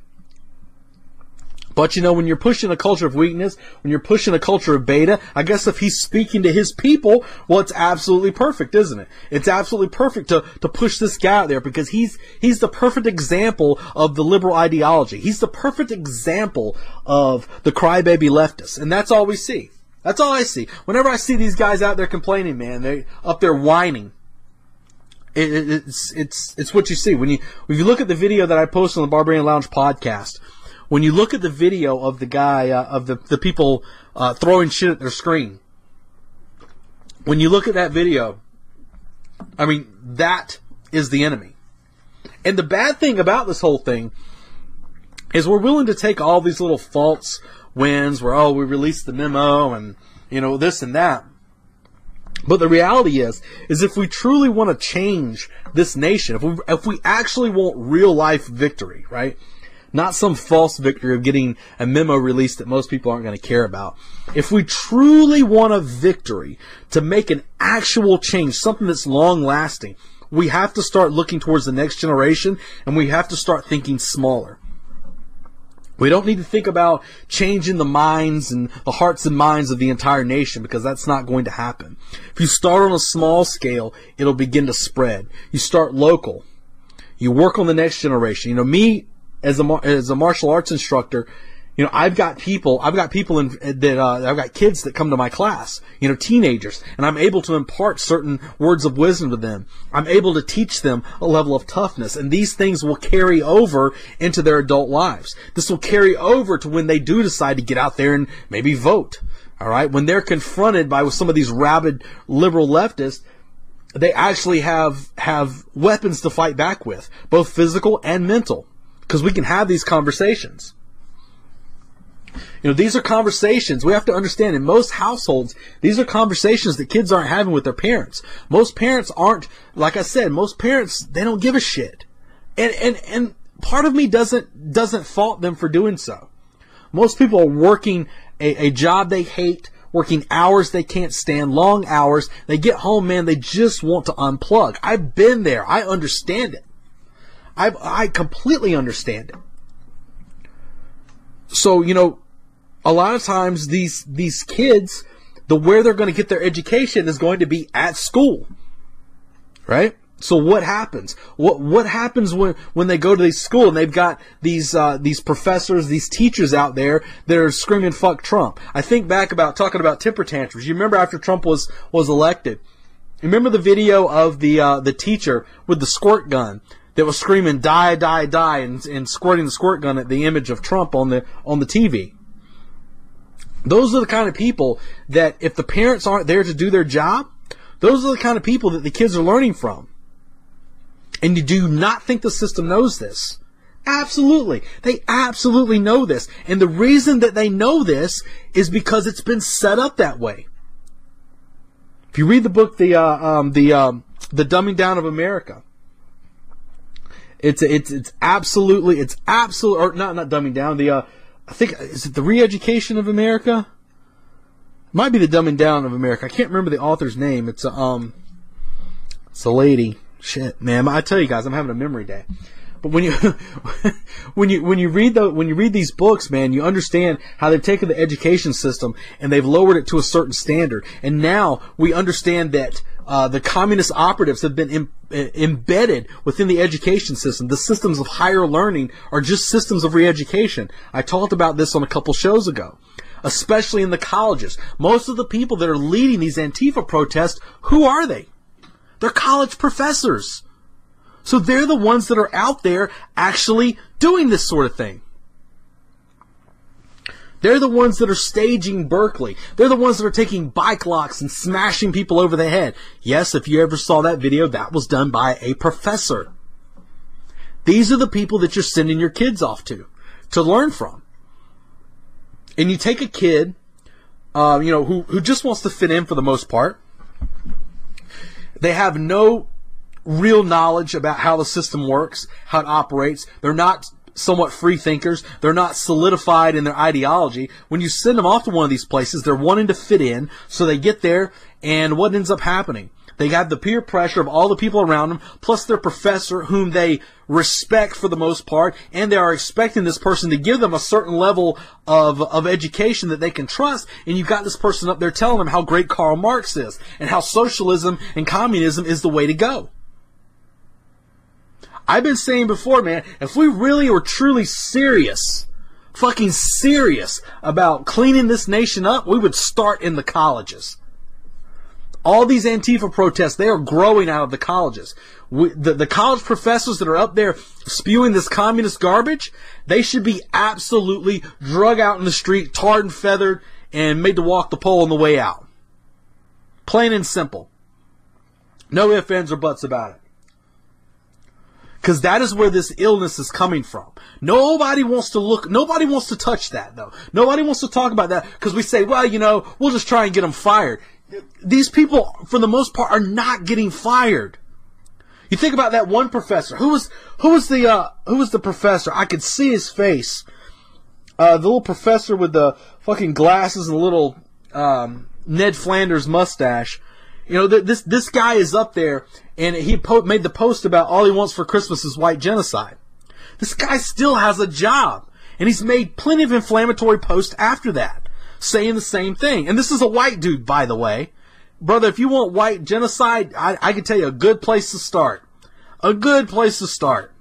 But you know, when you're pushing a culture of weakness, when you're pushing a culture of beta, I guess if he's speaking to his people, well, it's absolutely perfect, isn't it? It's absolutely perfect to push this guy out there because he's the perfect example of the liberal ideology. He's the perfect example of the crybaby leftists. And that's all we see. That's all I see. Whenever I see these guys out there complaining, man, they up there whining. It's what you see. When you look at the video that I posted on the Barbarian Lounge podcast, when you look at the video of the guy, of the people throwing shit at their screen, when you look at that video, I mean, that is the enemy. And the bad thing about this whole thing is we're willing to take all these little false wins where, oh, we released the memo and, you know, this and that. But the reality is if we truly want to change this nation, if we actually want real life victory, right? Not some false victory of getting a memo released that most people aren't going to care about. If we truly want a victory to make an actual change, something that's long lasting, we have to start looking towards the next generation and we have to start thinking smaller. We don't need to think about changing the minds and the hearts and minds of the entire nation because that's not going to happen. If you start on a small scale, it'll begin to spread. You start local. You work on the next generation. You know, me, as a martial arts instructor, you know, I've got kids that come to my class, you know, teenagers, and I'm able to impart certain words of wisdom to them. I'm able to teach them a level of toughness, and these things will carry over into their adult lives. This will carry over to when they do decide to get out there and maybe vote. All right, when they're confronted by some of these rabid liberal leftists, they actually have weapons to fight back with, both physical and mental. Because we can have these conversations. You know, these are conversations. We have to understand in most households, these are conversations that kids aren't having with their parents. Most parents aren't, like I said, most parents, they don't give a shit. And part of me doesn't fault them for doing so. Most people are working a job they hate, working hours they can't stand, long hours. They get home, man, they just want to unplug. I've been there. I understand it. I completely understand it. So, a lot of times these kids, where they're going to get their education is going to be at school. Right? So what happens? What happens when they go to these school and they've got these professors, these teachers out there that are screaming "fuck Trump"? I think back about talking about temper tantrums. You remember after Trump was elected? Remember the video of the teacher with the squirt gun that was screaming "die, die, die" and squirting the squirt gun at the image of Trump on the TV. Those are the kind of people that if the parents aren't there to do their job, those are the kind of people that the kids are learning from. And you do not think the system knows this. Absolutely. They absolutely know this. And the reason that they know this is because it's been set up that way. If you read the book, the Dumbing Down of America, it's absolutely, or not Dumbing Down, I think, is it the Re-Education of America? It might be the Dumbing Down of America. I can't remember the author's name. It's a lady. Shit, man! I tell you guys, I'm having a memory day. But when you when you read these books, man, you understand how they've taken the education system and they've lowered it to a certain standard. And now we understand that the communist operatives have been embedded within the education system. The systems of higher learning are just systems of re-education. I talked about this on a couple shows ago. Especially in the colleges. Most of the people that are leading these Antifa protests, who are they? They're college professors. So they're the ones that are out there actually doing this sort of thing. They're the ones that are staging Berkeley. They're the ones that are taking bike locks and smashing people over the head. Yes, if you ever saw that video, that was done by a professor. These are the people that you're sending your kids off to learn from. And you take a kid, who just wants to fit in for the most part. They have no real knowledge about how the system works, how it operates. They're not somewhat free thinkers. They're not solidified in their ideology. When you send them off to one of these places, they're wanting to fit in, so they get there, and what ends up happening? They have the peer pressure of all the people around them, plus their professor, whom they respect for the most part, and they are expecting this person to give them a certain level of education that they can trust, and you've got this person up there telling them how great Karl Marx is, and how socialism and communism is the way to go. I've been saying before, man, if we really were truly serious, fucking serious about cleaning this nation up, we would start in the colleges. All these Antifa protests, they are growing out of the colleges. The college professors that are up there spewing this communist garbage, they should be absolutely drug out in the street, tarred and feathered, and made to walk the pole on the way out. Plain and simple. No ifs, ands, or buts about it. Because that is where this illness is coming from. Nobody wants to touch that, though. Nobody wants to talk about that, because we say, well, we'll just try and get them fired. These people, for the most part, are not getting fired. You think about that one professor. Who was the professor? I could see his face. The little professor with the fucking glasses and the little Ned Flanders mustache. This guy is up there, and he made the post about all he wants for Christmas is white genocide. This guy still has a job, and he's made plenty of inflammatory posts after that, saying the same thing. And this is a white dude, by the way. Brother, if you want white genocide, I can tell you a good place to start. A good place to start.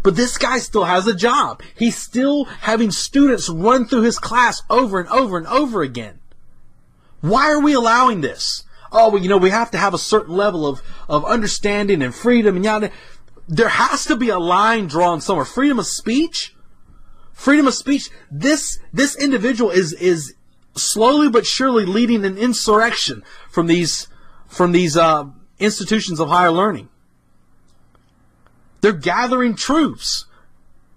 But this guy still has a job. He's still having students run through his class over and over and over again. Why are we allowing this? Oh, well, we have to have a certain level of understanding and freedom and yada. There has to be a line drawn somewhere. Freedom of speech? Freedom of speech. This individual is slowly but surely leading an insurrection from these institutions of higher learning. They're gathering troops.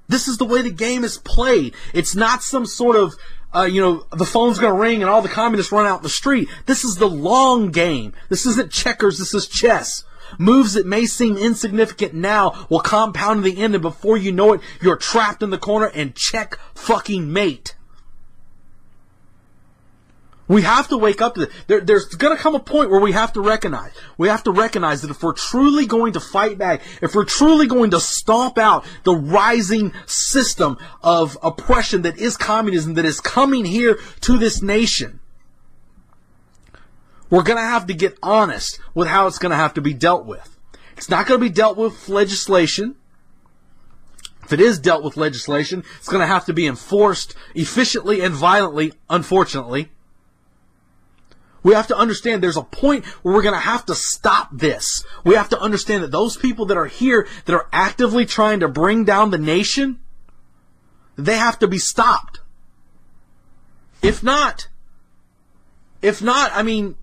This is the way the game is played. It's not some sort of the phone's going to ring and all the communists run out in the street. This is the long game. This isn't checkers. This is chess. Moves that may seem insignificant now will compound in the end, and before you know it, you're trapped in the corner and check fucking mate. We have to wake up to this. There's going to come a point where we have to recognize. We have to recognize that if we're truly going to fight back, if we're truly going to stomp out the rising system of oppression that is communism, that is coming here to this nation, we're going to have to get honest with how it's going to have to be dealt with. It's not going to be dealt with legislation. If it is dealt with legislation, it's going to have to be enforced efficiently and violently, unfortunately. We have to understand there's a point where we're going to have to stop this. We have to understand that those people that are here, that are actively trying to bring down the nation, they have to be stopped. If not, I mean,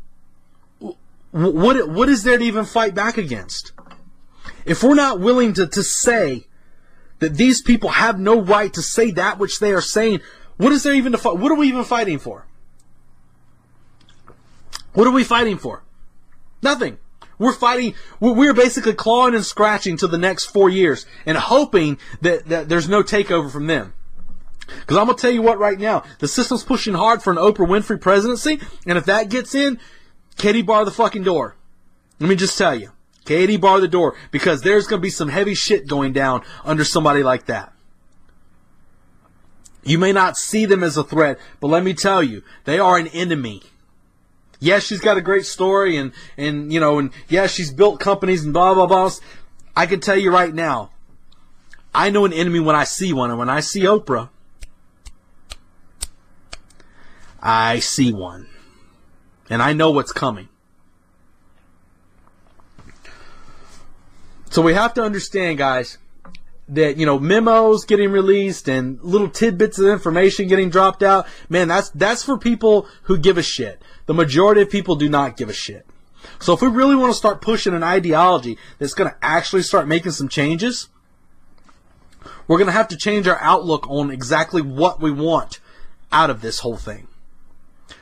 what is there to even fight back against? If we're not willing to say that these people have no right to say that which they are saying, what is there even to fight? What are we even fighting for? What are we fighting for? Nothing. We're basically clawing and scratching to the next 4 years and hoping that there's no takeover from them. Because I'm going to tell you what right now, the system's pushing hard for an Oprah Winfrey presidency, and if that gets in, Katie, bar the fucking door. Let me just tell you. Katie, bar the door, because there's going to be some heavy shit going down under somebody like that. You may not see them as a threat, but let me tell you, they are an enemy. Yes, she's got a great story, and yes, she's built companies and blah, blah, blah. I can tell you right now, I know an enemy when I see one, and when I see Oprah, I see one. And I know what's coming. So we have to understand, guys, that, memos getting released and little tidbits of information getting dropped out, man, that's for people who give a shit. The majority of people do not give a shit. So if we really want to start pushing an ideology that's going to actually start making some changes, we're going to have to change our outlook on exactly what we want out of this whole thing.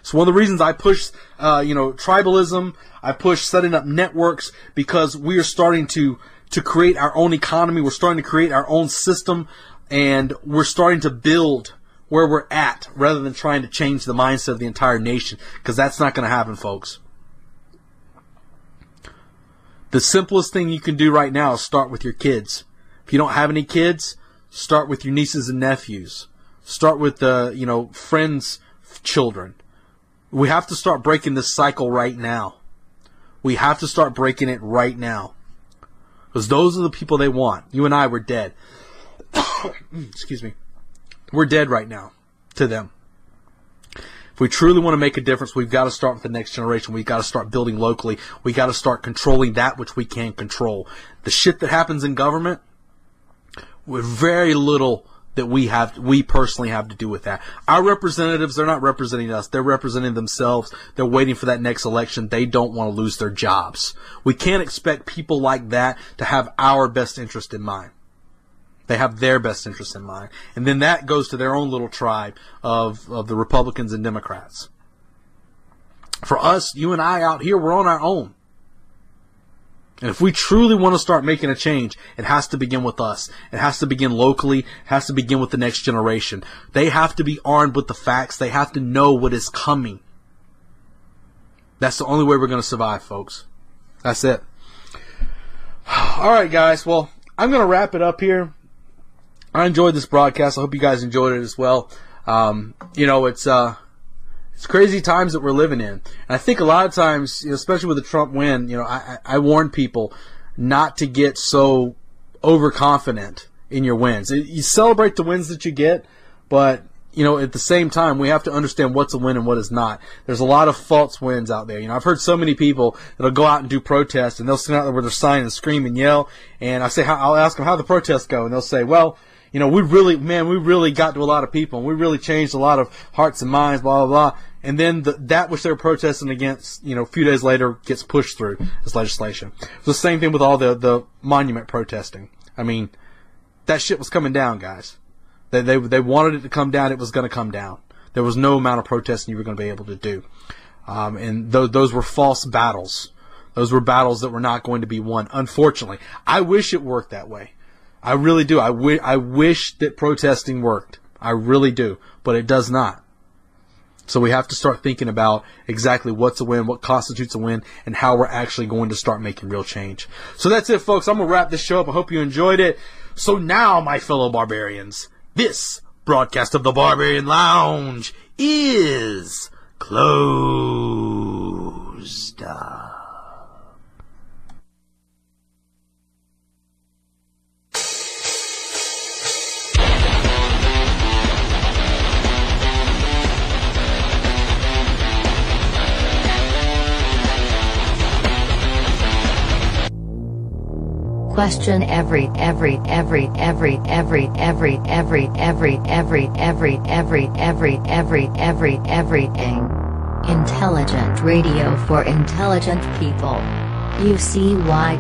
So one of the reasons I push, tribalism, I push setting up networks, because we are starting to create our own economy. We're starting to create our own system, and we're starting to build where we're at rather than trying to change the mindset of the entire nation, because that's not going to happen, folks. The simplest thing you can do right now is start with your kids. If you don't have any kids, start with your nieces and nephews. Start with friends' children. We have to start breaking this cycle right now. We have to start breaking it right now. Because those are the people they want. You and I, we're dead. Excuse me. We're dead right now to them. If we truly want to make a difference, we've got to start with the next generation. We've got to start building locally. We've got to start controlling that which we can control. The shit that happens in government, with very little that we personally have to do with that. Our representatives, they're not representing us. They're representing themselves. They're waiting for that next election. They don't want to lose their jobs. We can't expect people like that to have our best interest in mind. They have their best interest in mind. And then that goes to their own little tribe of the Republicans and Democrats. For us, you and I out here, we're on our own. And if we truly want to start making a change, it has to begin with us. It has to begin locally. It has to begin with the next generation. They have to be armed with the facts. They have to know what is coming. That's the only way we're going to survive, folks. That's it. All right, guys. Well, I'm going to wrap it up here. I enjoyed this broadcast. I hope you guys enjoyed it as well. It's crazy times that we're living in. And I think a lot of times, especially with the Trump win, I warn people not to get so overconfident in your wins. You celebrate the wins that you get, but, at the same time, we have to understand what's a win and what is not. There's a lot of false wins out there. I've heard so many people that'll go out and do protests, and they'll stand out there with their sign and scream and yell, and I'll ask them how the protests go, and they'll say, well, we really got to a lot of people, and we really changed a lot of hearts and minds, blah, blah, blah. And then that which they were protesting against, a few days later gets pushed through as legislation. It's the same thing with all the monument protesting. I mean, that shit was coming down, guys. They wanted it to come down. It was going to come down. There was no amount of protesting you were going to be able to do. And those were false battles. Those were battles that were not going to be won, unfortunately. I wish it worked that way. I really do. I wish that protesting worked. I really do. But it does not. So we have to start thinking about exactly what's a win, what constitutes a win, and how we're actually going to start making real change. So that's it, folks. I'm going to wrap this show up. I hope you enjoyed it. So now, my fellow barbarians, this broadcast of the Barbarian Lounge is closed. Question everything. Intelligent radio for intelligent people. UCY.tv